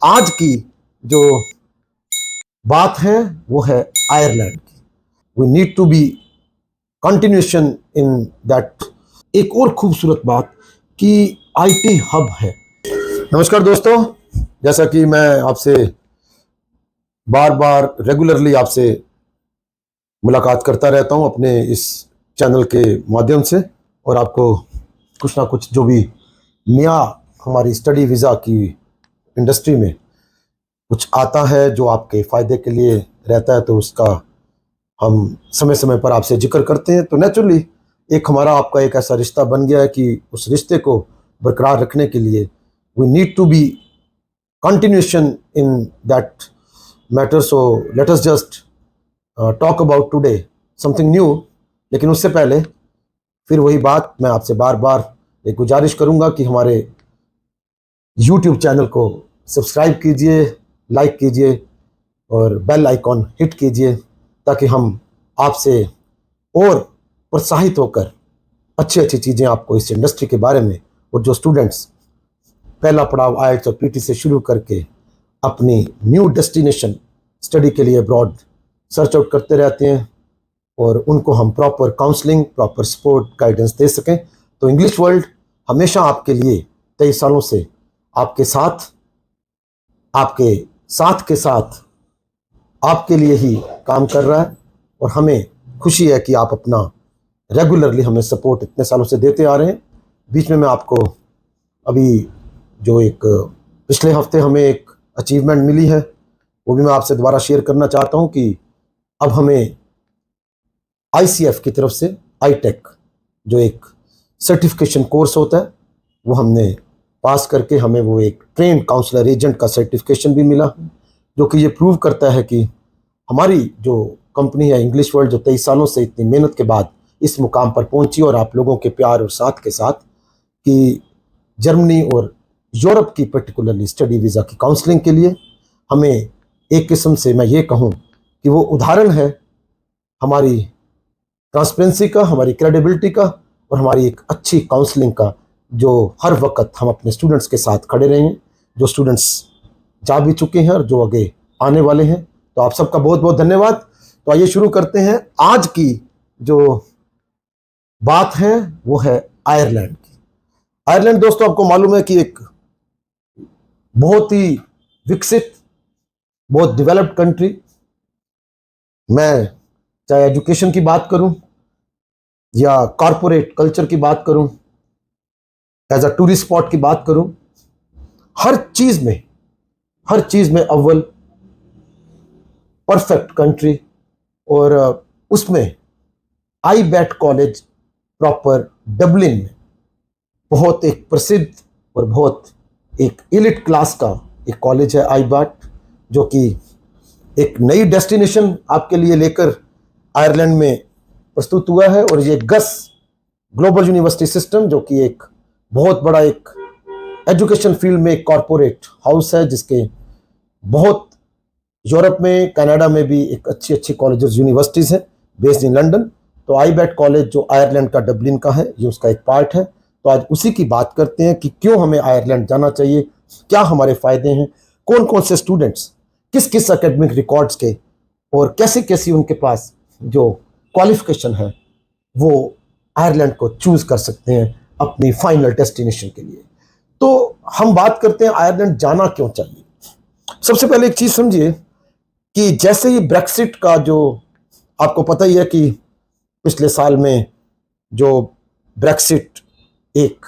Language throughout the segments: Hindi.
आज की जो बात है वो है आयरलैंड की। We need to be continuation in that. एक और खूबसूरत बात कि आईटी हब है। नमस्कार दोस्तों, जैसा कि मैं आपसे बार बार रेगुलरली आपसे मुलाकात करता रहता हूं अपने इस चैनल के माध्यम से, और आपको कुछ ना कुछ जो भी नया हमारी स्टडी वीज़ा की इंडस्ट्री में कुछ आता है जो आपके फ़ायदे के लिए रहता है, तो उसका हम समय समय पर आपसे जिक्र करते हैं। तो नेचुरली एक हमारा आपका एक ऐसा रिश्ता बन गया है कि उस रिश्ते को बरकरार रखने के लिए we need to be continuation in that matter. So let us just talk about today something new. लेकिन उससे पहले फिर वही बात, मैं आपसे बार बार एक गुजारिश करूंगा कि हमारे YouTube चैनल को सब्सक्राइब कीजिए, लाइक कीजिए और बेल आइकॉन हिट कीजिए, ताकि हम आपसे और प्रोत्साहित होकर अच्छी अच्छी चीज़ें आपको इस इंडस्ट्री के बारे में, और जो स्टूडेंट्स पहला पड़ाव IELTS और PT से शुरू करके अपनी न्यू डेस्टिनेशन स्टडी के लिए अब्रॉड सर्च आउट करते रहते हैं, और उनको हम proper counselling, proper support, guidance दे सकें। तो इंग्लिश वर्ल्ड हमेशा आपके लिए 23 सालों से आपके साथ के साथ आपके लिए ही काम कर रहा है, और हमें खुशी है कि आप अपना रेगुलरली हमें सपोर्ट इतने सालों से देते आ रहे हैं। बीच में मैं आपको अभी जो एक पिछले हफ्ते हमें एक अचीवमेंट मिली है, वो भी मैं आपसे दोबारा शेयर करना चाहता हूं कि अब हमें ICF की तरफ से ITEC जो एक सर्टिफिकेशन कोर्स होता है, वो हमने पास करके हमें वो एक ट्रेन काउंसलर एजेंट का सर्टिफिकेशन भी मिला, जो कि ये प्रूव करता है कि हमारी जो कंपनी है इंग्लिश वर्ल्ड, जो 23 सालों से इतनी मेहनत के बाद इस मुकाम पर पहुंची, और आप लोगों के प्यार और साथ के साथ, कि जर्मनी और यूरोप की पर्टिकुलरली स्टडी वीज़ा की काउंसलिंग के लिए हमें एक किस्म से मैं ये कहूँ कि वो उदाहरण है हमारी ट्रांसपेरेंसी का, हमारी क्रेडिबिलिटी का, और हमारी एक अच्छी काउंसलिंग का, जो हर वक्त हम अपने स्टूडेंट्स के साथ खड़े रहे हैं, जो स्टूडेंट्स जा भी चुके हैं और जो आगे आने वाले हैं। तो आप सबका बहुत बहुत धन्यवाद। तो आइए शुरू करते हैं। आज की जो बात है वो है आयरलैंड की। आयरलैंड दोस्तों, आपको मालूम है कि एक बहुत ही विकसित, बहुत डेवलप्ड कंट्री। मैं चाहे एजुकेशन की बात करूं या कॉरपोरेट कल्चर की बात करूं, एज अ टूरिस्ट स्पॉट की बात करूं, हर चीज में अव्वल परफेक्ट कंट्री। और उसमें IBET कॉलेज प्रॉपर डबलिन में बहुत एक प्रसिद्ध और बहुत एक एलिट क्लास का एक कॉलेज है IBET, जो कि एक नई डेस्टिनेशन आपके लिए लेकर आयरलैंड में प्रस्तुत हुआ है। और ये गस ग्लोबल यूनिवर्सिटी सिस्टम, जो कि एक बहुत बड़ा एक एजुकेशन फील्ड में एक कॉरपोरेट हाउस है, जिसके बहुत यूरोप में, कनाडा में भी एक अच्छी अच्छी कॉलेजेस, यूनिवर्सिटीज़ हैं बेस्ड इन लंदन। तो IBET कॉलेज जो आयरलैंड का डबलिन का है, ये उसका एक पार्ट है। तो आज उसी की बात करते हैं कि क्यों हमें आयरलैंड जाना चाहिए, क्या हमारे फ़ायदे हैं, कौन कौन से स्टूडेंट्स किस किस एकेडमिक रिकॉर्ड्स के, और कैसी कैसी उनके पास जो क्वालिफिकेशन है, वो आयरलैंड को चूज़ कर सकते हैं अपनी फाइनल डेस्टिनेशन के लिए। तो हम बात करते हैं आयरलैंड जाना क्यों चाहिए। सबसे पहले एक चीज़ समझिए कि जैसे ही ब्रेक्सिट का, जो आपको पता ही है कि पिछले साल में जो ब्रेक्सिट एक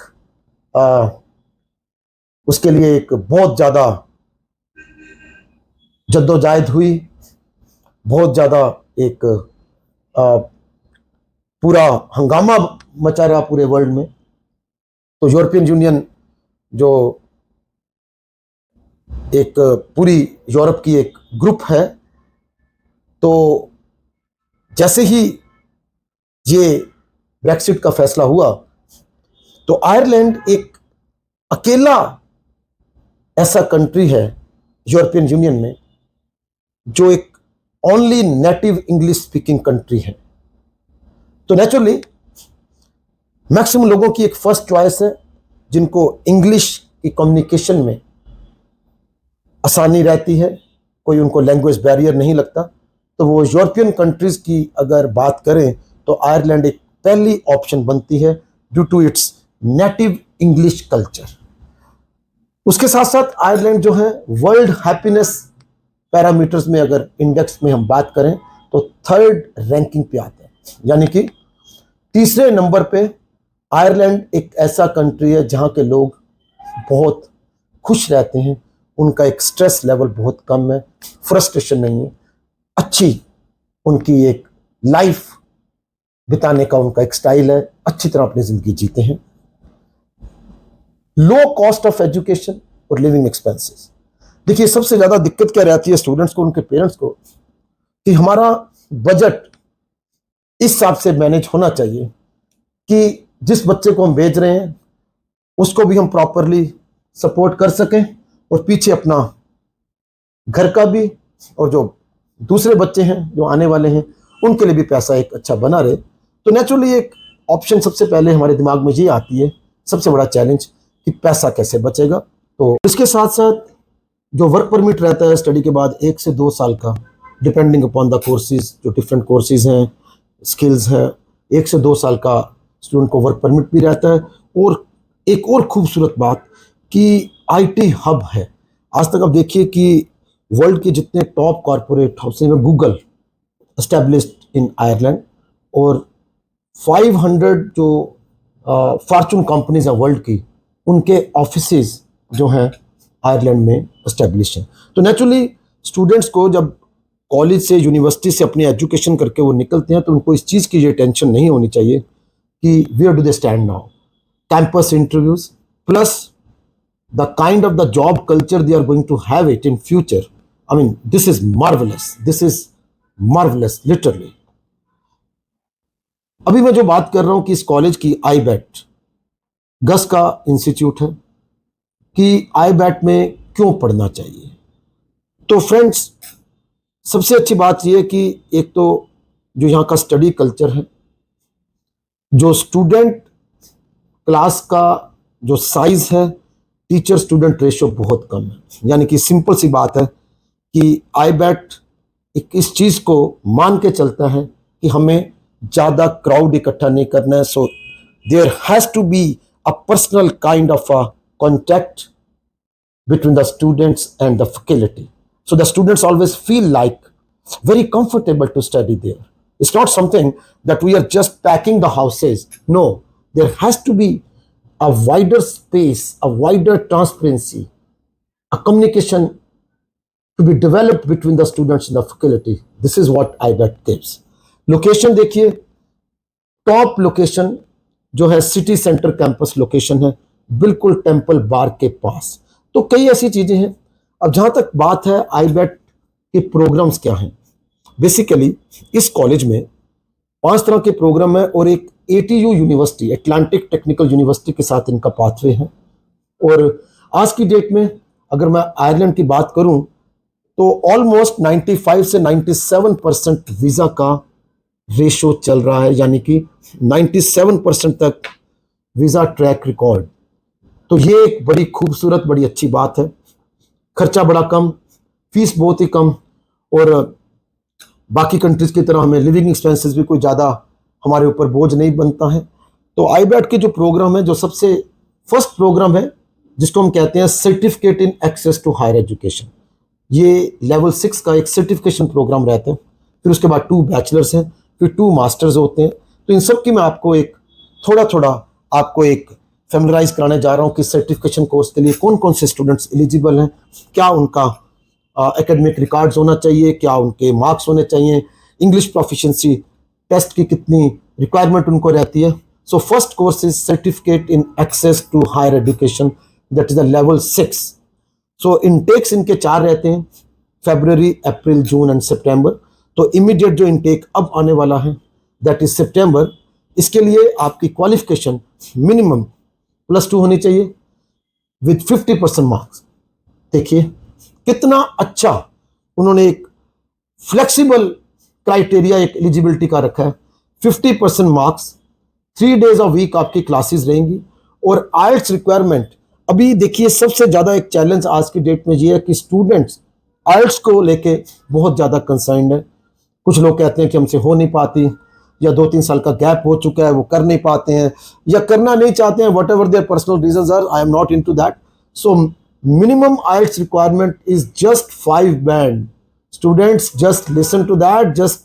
उसके लिए एक बहुत ज़्यादा जद्दोजहद हुई, बहुत ज़्यादा एक पूरा हंगामा मचा रहा पूरे वर्ल्ड में। तो यूरोपियन यूनियन, जो एक पूरी यूरोप की एक ग्रुप है, तो जैसे ही ये ब्रेक्सिट का फैसला हुआ, तो आयरलैंड एक अकेला ऐसा कंट्री है यूरोपियन यूनियन में जो एक only native English speaking country है। तो नेचुरली मैक्सिमम लोगों की एक फर्स्ट चॉइस है जिनको इंग्लिश की कम्युनिकेशन में आसानी रहती है, कोई उनको लैंग्वेज बैरियर नहीं लगता। तो वो यूरोपियन कंट्रीज़ की अगर बात करें तो आयरलैंड एक पहली ऑप्शन बनती है due to its native English culture. उसके साथ साथ आयरलैंड जो है वर्ल्ड हैप्पीनेस पैरामीटर्स में अगर इंडेक्स में हम बात करें तो 3rd रैंकिंग पे आता है, यानी कि तीसरे नंबर पे आयरलैंड एक ऐसा कंट्री है जहाँ के लोग बहुत खुश रहते हैं, उनका एक स्ट्रेस लेवल बहुत कम है, फ्रस्ट्रेशन नहीं है, अच्छी उनकी एक लाइफ बिताने का उनका एक स्टाइल है, अच्छी तरह अपनी जिंदगी जीते हैं। लो कॉस्ट ऑफ एजुकेशन और लिविंग एक्सपेंसेस। देखिए सबसे ज्यादा दिक्कत क्या रहती है स्टूडेंट्स को, उनके पेरेंट्स को, कि हमारा बजट इस हिसाब से मैनेज होना चाहिए कि जिस बच्चे को हम भेज रहे हैं उसको भी हम प्रॉपरली सपोर्ट कर सकें और पीछे अपना घर का भी, और जो दूसरे बच्चे हैं जो आने वाले हैं उनके लिए भी पैसा एक अच्छा बना रहे। तो नेचुरली एक ऑप्शन सबसे पहले हमारे दिमाग में ये आती है, सबसे बड़ा चैलेंज, कि पैसा कैसे बचेगा। तो इसके साथ साथ जो वर्क परमिट रहता है स्टडी के बाद 1 से 2 साल का, डिपेंडिंग अपॉन द कोर्सेज, जो डिफरेंट कोर्सेज हैं, स्किल्स हैं, 1 से 2 साल का स्टूडेंट को वर्क परमिट भी रहता है। और एक और खूबसूरत बात कि आईटी हब है। आज तक आप देखिए कि वर्ल्ड के जितने टॉप कॉरपोरेट हाउसेज में गूगल एस्टेब्लिश्ड इन आयरलैंड, और 500 जो फॉर्चून कंपनीज हैं वर्ल्ड की, उनके ऑफिसेज जो हैं आयरलैंड में एस्टेब्लिश हैं। तो नेचुरली स्टूडेंट्स को जब कॉलेज से, यूनिवर्सिटी से अपनी एजुकेशन करके वो निकलते हैं तो उनको इस चीज़ की ये टेंशन नहीं होनी चाहिए कि where do they stand now. Campus interviews plus the kind of the job culture they are going to have it in future, I mean this is marvelous literally। अभी मैं जो बात कर रहा हूं कि इस कॉलेज की आईबैट गस का इंस्टीट्यूट है, कि आईबैट में क्यों पढ़ना चाहिए। तो फ्रेंड्स सबसे अच्छी बात यह है कि एक तो जो यहाँ का स्टडी कल्चर है, जो स्टूडेंट क्लास का जो साइज है, टीचर स्टूडेंट रेशियो बहुत कम है। यानी कि सिंपल सी बात है कि आईबैट एक इस चीज को मान के चलता है कि हमें ज्यादा क्राउड इकट्ठा नहीं करना है। So there has to be a personal kind of a contact between the students and the faculty, so the students always feel like very comfortable to study there. It's not something that we are just packing the houses. No, there has to be a wider space, a wider transparency, a communication to be developed between the students and the faculty. This is what IBET gives. Location देखिए, टॉप लोकेशन जो है सिटी सेंटर कैंपस लोकेशन है, बिल्कुल टेम्पल बार के पास। तो कई ऐसी चीजें हैं। अब जहां तक बात है आईबैट के प्रोग्राम्स क्या हैं, बेसिकली इस कॉलेज में 5 तरह के प्रोग्राम है और एक ATU university, Atlantic technical university के साथ इनका पाथवे है। और आज की डेट में अगर मैं आयरलैंड की बात करूं तो ऑलमोस्ट 95 से 97% वीजा का रेशो चल रहा है, यानी कि 97% तक वीजा ट्रैक रिकॉर्ड। तो ये एक बड़ी खूबसूरत, बड़ी अच्छी बात है। खर्चा बड़ा कम, फीस बहुत ही कम, और बाकी कंट्रीज की तरह हमें लिविंग एक्सपेंसेस भी कोई ज़्यादा हमारे ऊपर बोझ नहीं बनता है। तो आईबैट के जो प्रोग्राम है, जो सबसे फर्स्ट प्रोग्राम है जिसको हम कहते हैं certificate in access to higher education, ये लेवल 6 का एक सर्टिफिकेशन प्रोग्राम रहता है। फिर उसके बाद 2 बैचलर्स हैं, फिर 2 मास्टर्स होते हैं। तो इन सब की मैं आपको एक थोड़ा आपको एक फेमिलराइज कराने जा रहा हूँ कि सर्टिफिकेशन कोर्स के लिए कौन कौन से स्टूडेंट्स एलिजिबल हैं, क्या उनका एकेडमिक रिकॉर्ड्स होना चाहिए, क्या उनके मार्क्स होने चाहिए, इंग्लिश प्रोफिशिएंसी टेस्ट की कितनी रिक्वायरमेंट उनको रहती है। So first course is certificate in access to higher education, that is the level 6। So intakes इनके 4 रहते हैं, फरवरी, अप्रैल, जून एंड सितंबर। तो इमीडिएट जो इनटेक अब आने वाला है दैट इज सितंबर। इसके लिए आपकी क्वालिफिकेशन मिनिमम +2 होनी चाहिए विद 50% मार्क्स। देखिए कितना अच्छा उन्होंने एक फ्लेक्सिबल क्राइटेरिया एक एलिजिबिलिटी का रखा है। 50% मार्क्स, 3 डेज अ वीक आपकी क्लासेस रहेंगी, और आइल्स रिक्वायरमेंट अभी देखिए सबसे ज़्यादा एक चैलेंज आज की डेट में ये है कि स्टूडेंट्स आइल्स को लेके बहुत ज़्यादा कंसर्न्ड है। कुछ लोग कहते हैं कि हमसे हो नहीं पाती, या 2-3 साल का गैप हो चुका है, वो कर नहीं पाते हैं या करना नहीं चाहते हैं, whatever their personal reasons are, I am not into that. So minimum IELTS requirement is just 5 band. Students just listen to that, just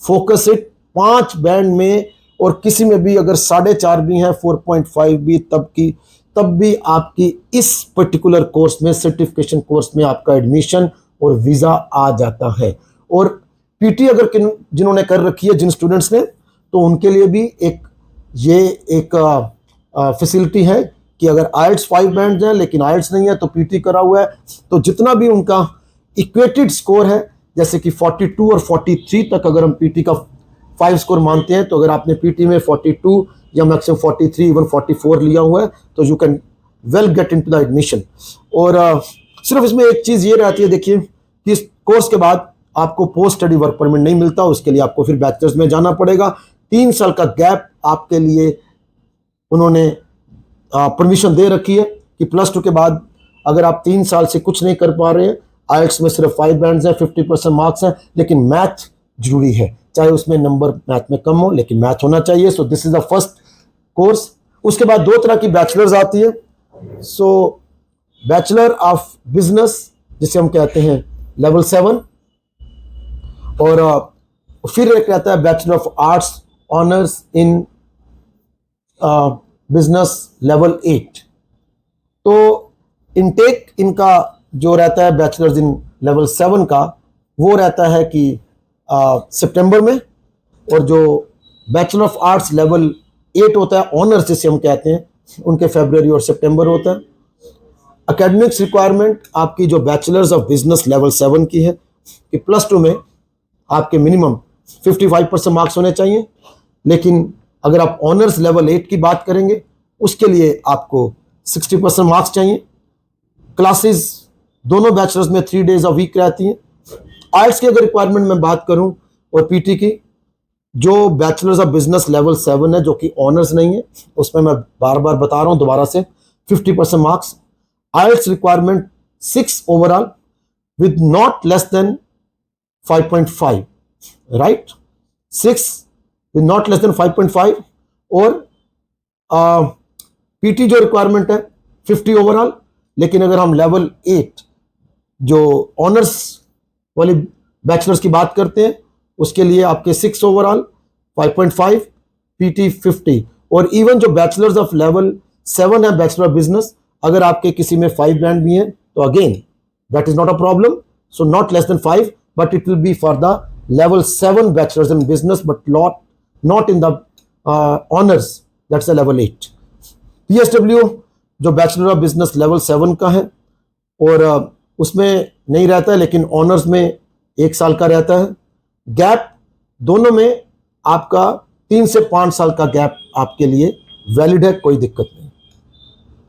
focus it. 5 band में, और किसी में भी अगर 4.5 भी है, 4.5 भी, तब भी आपकी इस पर्टिकुलर कोर्स में, सर्टिफिकेशन कोर्स में आपका एडमिशन और वीज़ा आ जाता है। और पीटी अगर जिन्होंने कर रखी है, जिन स्टूडेंट्स ने, तो उनके लिए भी एक फैसिलिटी है कि अगर आइल्स 5 बैंड है लेकिन आइल्स नहीं है तो पीटी करा हुआ है, तो जितना भी उनका इक्वेटेड स्कोर है, जैसे कि 42 और 43 तक अगर हम पीटी का 5 स्कोर मानते हैं, तो अगर आपने पीटी में 42 या मैक्सिमम 43 इवन 44 लिया हुआ है तो you can well get into the admission. और सिर्फ इसमें एक चीज़ ये रहती है, देखिए कि इस कोर्स के बाद आपको पोस्ट स्टडी वर्क परमिट नहीं मिलता, उसके लिए आपको फिर बैचलर्स में जाना पड़ेगा। 3 साल का गैप आपके लिए उन्होंने परमिशन दे रखी है कि +2 के बाद अगर आप 3 साल से कुछ नहीं कर पा रहे हैं, आइल्स में सिर्फ 5 बैंड्स हैं, 50% मार्क्स हैं, लेकिन मैथ जरूरी है, चाहे उसमें नंबर मैथ में कम हो लेकिन मैथ होना चाहिए। So this is the first course. उसके बाद 2 तरह की बैचलर्स आती है। सो बैचलर ऑफ बिजनेस जिसे हम कहते हैं लेवल 7, और फिर एक रहता है bachelor of arts honours in business level 8। तो इनटेक इनका जो रहता है बैचलर्स इन लेवल 7 का, वो रहता है कि सितंबर में, और जो बैचलर ऑफ आर्ट्स लेवल 8 होता है, ऑनर्स जिसे हम कहते हैं, उनके फरवरी और सितंबर होता है। एकेडमिक्स रिक्वायरमेंट आपकी जो बैचलर्स ऑफ बिजनेस लेवल 7 की है कि +2 में आपके मिनिमम 55% मार्क्स होने चाहिए, लेकिन अगर आप ऑनर्स लेवल 8 की बात करेंगे उसके लिए आपको 60% मार्क्स चाहिए। क्लासेस दोनों बैचलर्स में 3 डेज अ वीक रहती हैं। आइल्स की अगर रिक्वायरमेंट में बात करूं और पीटी की, जो बैचलर्स ऑफ बिजनेस लेवल 7 है जो कि ऑनर्स नहीं है, उसमें मैं बार बार बता रहा हूं दोबारा से, 50% marks. IELTS requirement 6 overall with not less than 5.5, right, 6 with not less than 5.5। और पीटी जो रिक्वायरमेंट है 50 ओवरऑल, लेकिन अगर हम लेवल 8 जो ऑनर्स वाली बैचलर्स की बात करते हैं उसके लिए आपके 6 ओवरऑल, 5.5, पीटी 50। और इवन जो बैचलर्स ऑफ लेवल 7 है बैचलर ऑफ बिजनेस, अगर आपके किसी में 5 बैंड भी हैं तो again that is not a problem. So not less then 5, but it will be for the level 7 bachelors in business, but not in the honours, that's the level 8। PSW जो बैचलर ऑफ बिजनेस लेवल 7 का है, और उसमें नहीं रहता है, लेकिन ऑनर्स में 1 साल का रहता है। गैप दोनों में आपका 3 से 5 साल का गैप आपके लिए वैलिड है, कोई दिक्कत नहीं।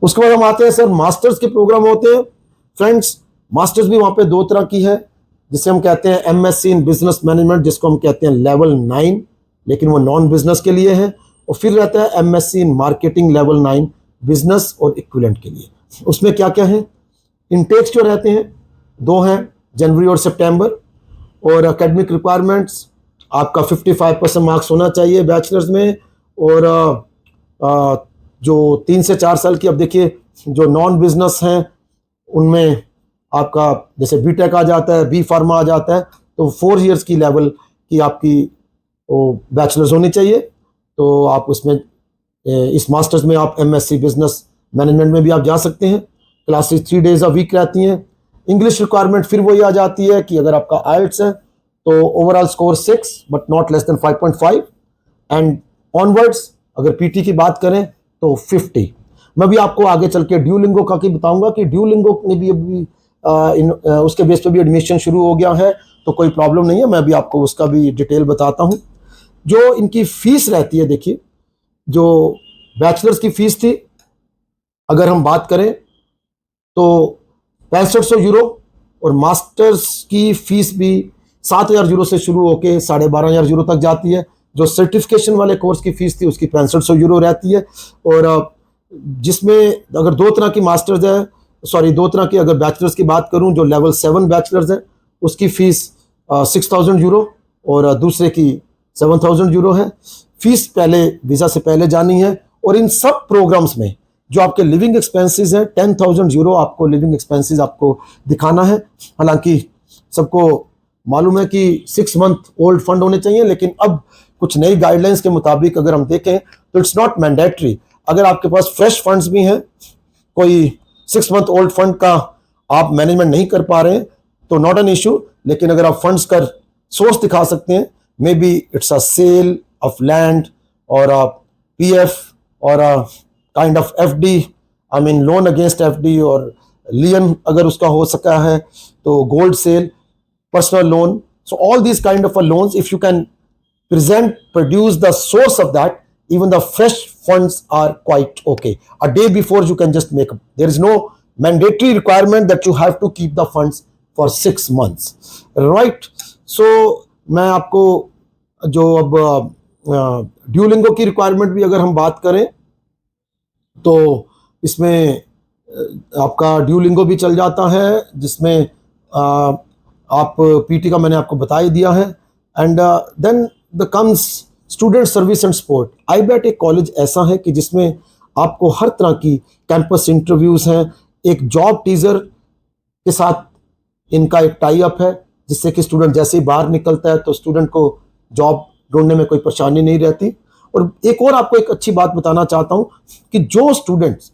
उसके बाद हम आते हैं सर, मास्टर्स के प्रोग्राम होते हैं। फ्रेंड्स, मास्टर्स भी वहाँ पे 2 तरह की है, जिसे हम कहते हैं एमएससी इन बिजनेस मैनेजमेंट, जिसको हम कहते हैं लेवल 9, लेकिन वो नॉन बिजनेस के लिए है। और फिर रहता है MSc in marketing level 9, business और इक्विवेलेंट के लिए। उसमें क्या क्या है, इनटेक्स जो रहते हैं 2 हैं, जनवरी और सितंबर। और एकेडमिक रिक्वायरमेंट्स आपका 55% मार्क्स होना चाहिए बैचलर्स में। और जो 3 से 4 साल की, अब देखिए जो नॉन बिजनेस हैं उनमें आपका जैसे बीटेक आ जाता है, बी फार्मा आ जाता है, तो 4 इयर्स की लेवल की आपकी बैचलर्स होनी चाहिए। तो आप उसमें इस मास्टर्स में आप एमएससी बिजनेस मैनेजमेंट में भी आप जा सकते हैं। क्लासेस 3 डेज अ वीक रहती हैं। इंग्लिश रिक्वायरमेंट फिर वही आ जाती है कि अगर आपका आइल्ट्स है तो overall score 6 but not less than 5.5, and onwards अगर पीटी की बात करें तो 50। मैं भी आपको आगे चल के ड्यूलिंगो का की बताऊंगा कि ड्यूलिंगो ने भी अभी उसके बेस पे भी एडमिशन शुरू हो गया है, तो कोई प्रॉब्लम नहीं है, मैं भी आपको उसका भी डिटेल बताता हूँ। जो इनकी फीस रहती है, देखिए जो बैचलर्स की फीस थी अगर हम बात करें तो 6500 यूरो, और मास्टर्स की फीस भी 7000 यूरो से शुरू होकर 12500 यूरो तक जाती है। जो सर्टिफिकेशन वाले कोर्स की फीस थी उसकी 6500 यूरो रहती है। और जिसमें अगर दो तरह की मास्टर्स है, सॉरी दो तरह की अगर बैचलर्स की बात करूं, जो लेवल 7 बैचलर्स है उसकी फीस 6,000 यूरो और दूसरे की 7,000 यूरो है। फीस पहले वीज़ा से पहले जानी है। और इन सब प्रोग्राम्स में जो आपके लिविंग एक्सपेंसेस हैं 10,000 यूरो आपको लिविंग एक्सपेंसेस आपको दिखाना है। हालांकि सबको मालूम है कि 6 मंथ ओल्ड फंड होने चाहिए, लेकिन अब कुछ नई गाइडलाइंस के मुताबिक अगर हम देखें तो इट्स नॉट मैंडेटरी। अगर आपके पास फ्रेश फंड्स भी हैं, कोई 6 मंथ ओल्ड फंड का आप मैनेजमेंट नहीं कर पा रहे हैं तो नॉट एन इशू, लेकिन अगर आप फंड्स का सोर्स दिखा सकते हैं, maybe it's a sale of land और पीएफ और kind of FD, I mean loan against FD, और लियन अगर उसका हो सका है तो gold sale, personal loan. So all these kind of loans, if you can produce the source of that, even the fresh funds are quite okay. A day before you can just make up. There is no mandatory requirement that you have to keep the funds for 6 months, right? So मैं आपको जो अब ड्यूलिंगो की रिक्वायरमेंट भी अगर हम बात करें तो इसमें आपका ड्यूलिंगो भी चल जाता है, जिसमें आप पीटी का मैंने आपको बता ही दिया है। And then the comes student service and support. IBAT एक कॉलेज ऐसा है कि जिसमें आपको हर तरह की कैंपस इंटरव्यूज़ हैं। एक जॉब टीज़र के साथ इनका एक टाई अप है, जिससे कि स्टूडेंट जैसे ही बाहर निकलता है तो स्टूडेंट को जॉब ढूंढने में कोई परेशानी नहीं रहती। और एक और आपको एक अच्छी बात बताना चाहता हूँ कि जो स्टूडेंट्स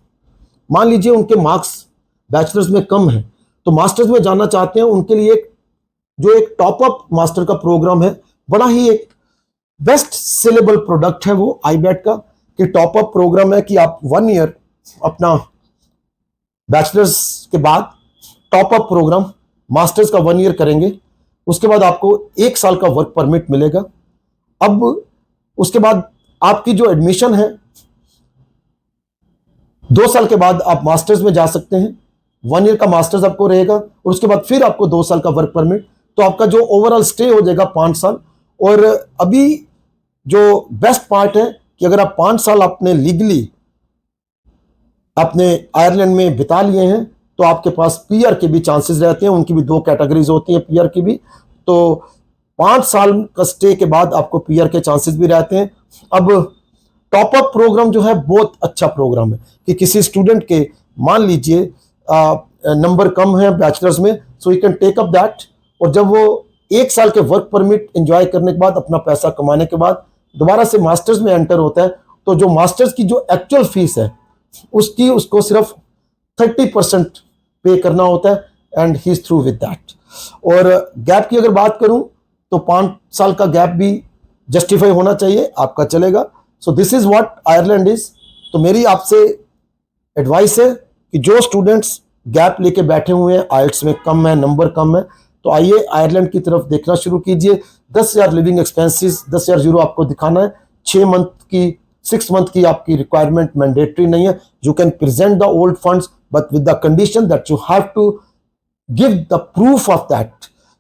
मान लीजिए उनके मार्क्स बैचलर्स में कम हैं तो मास्टर्स में जाना चाहते हैं, उनके लिए एक टॉप अप मास्टर का प्रोग्राम है, बड़ा ही एक बेस्ट सेलेबल प्रोडक्ट है वो आईबैट का, कि टॉप अप प्रोग्राम है कि आप 1 ईयर अपना बैचलर्स के बाद टॉप अप प्रोग्राम मास्टर्स का 1 ईयर करेंगे, उसके बाद आपको 1 साल का वर्क परमिट मिलेगा। अब उसके बाद आपकी जो एडमिशन है 2 साल के बाद आप मास्टर्स में जा सकते हैं। 1 ईयर का मास्टर्स आपको रहेगा और उसके बाद फिर आपको 2 साल का वर्क परमिट, तो आपका जो ओवरऑल स्टे हो जाएगा 5 साल। और अभी जो बेस्ट पार्ट है कि अगर आप 5 साल आपने लीगली अपने आयरलैंड में बिता लिए हैं तो आपके पास पीआर के भी चांसेस रहते हैं। उनकी भी 2 कैटेगरीज होती हैं पीआर की भी, तो 5 साल का स्टे के बाद आपको पीआर के चांसेस भी रहते हैं। अब टॉप अप प्रोग्राम जो है बहुत अच्छा प्रोग्राम है कि किसी स्टूडेंट के मान लीजिए नंबर कम है बैचलर्स में, so you can take up that, और जब वो 1 साल के वर्क परमिट एंजॉय करने के बाद अपना पैसा कमाने के बाद दोबारा से मास्टर्स में एंटर होता है, तो जो मास्टर्स की जो एक्चुअल फीस है उसको सिर्फ 30% पे करना होता है and he is through with that. और गैप की अगर बात करूं तो 5 साल का गैप भी जस्टिफाई होना चाहिए, आपका चलेगा। So this is what Ireland is. तो मेरी आपसे एडवाइस है कि जो स्टूडेंट्स गैप लेके बैठे हुए हैं, आइल्ट्स में कम है, नंबर कम है, तो आइए आयरलैंड की तरफ देखना शुरू कीजिए। 10,000 लिविंग एक्सपेंसेस 10,000 यूरो आपको दिखाना है। 6 मंथ की आपकी रिक्वायरमेंट मैंडेटरी नहीं है। You can present the old funds but with the condition that you have to give the proof of that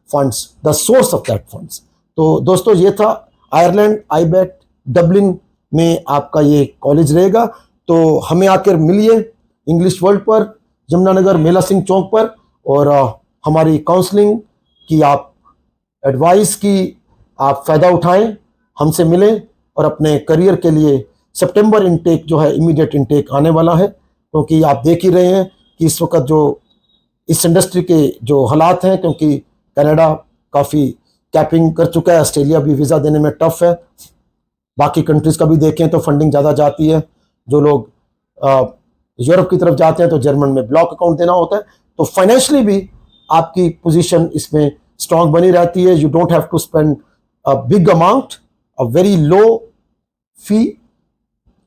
funds, the source of that funds. तो दोस्तों ये था आयरलैंड आईबैट डबलिन में आपका ये कॉलेज रहेगा। तो हमें आकर मिलिए इंग्लिश वर्ल्ड पर, यमुनानगर मेला सिंह चौक पर, और हमारी काउंसलिंग की आप एडवाइस की आप फ़ायदा उठाएं, हमसे मिलें और अपने करियर के लिए सितंबर इनटेक जो है इमीडिएट इनटेक आने वाला है। क्योंकि आप देख ही रहे हैं कि इस वक्त जो इस इंडस्ट्री के जो हालात हैं, क्योंकि कनाडा काफ़ी कैपिंग कर चुका है, ऑस्ट्रेलिया भी वीज़ा देने में टफ है, बाकी कंट्रीज़ का भी देखें तो फंडिंग ज़्यादा जाती है। जो लोग यूरोप की तरफ जाते हैं तो जर्मन में ब्लॉक अकाउंट देना होता है, तो फाइनेंशियली भी आपकी पोजीशन इसमें स्ट्रांग बनी रहती है। You don't have to spend a big amount, a very low fee.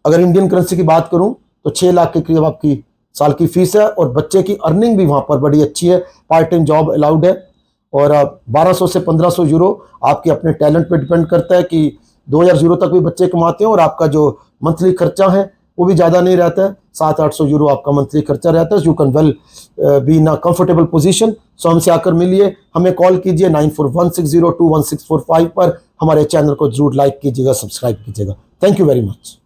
अगर इंडियन करेंसी की बात करूं तो 6 लाख के करीब आपकी साल की फीस है, और बच्चे की अर्निंग भी वहां पर बड़ी अच्छी है, पार्ट टाइम जॉब अलाउड है, और 1200 से 1500 यूरो आपके अपने टैलेंट पे डिपेंड करता है कि 2000 यूरो तक भी बच्चे कमाते हैं, और आपका जो मंथली खर्चा है वो भी ज़्यादा नहीं रहता है, 700-800 यूरो आपका मंथली खर्चा रहता है। You can well be in a comfortable position. So हमसे आकर मिलिए, हमें कॉल कीजिए 9416021645 पर। हमारे चैनल को जरूर लाइक कीजिएगा, सब्सक्राइब कीजिएगा। Thank you very much.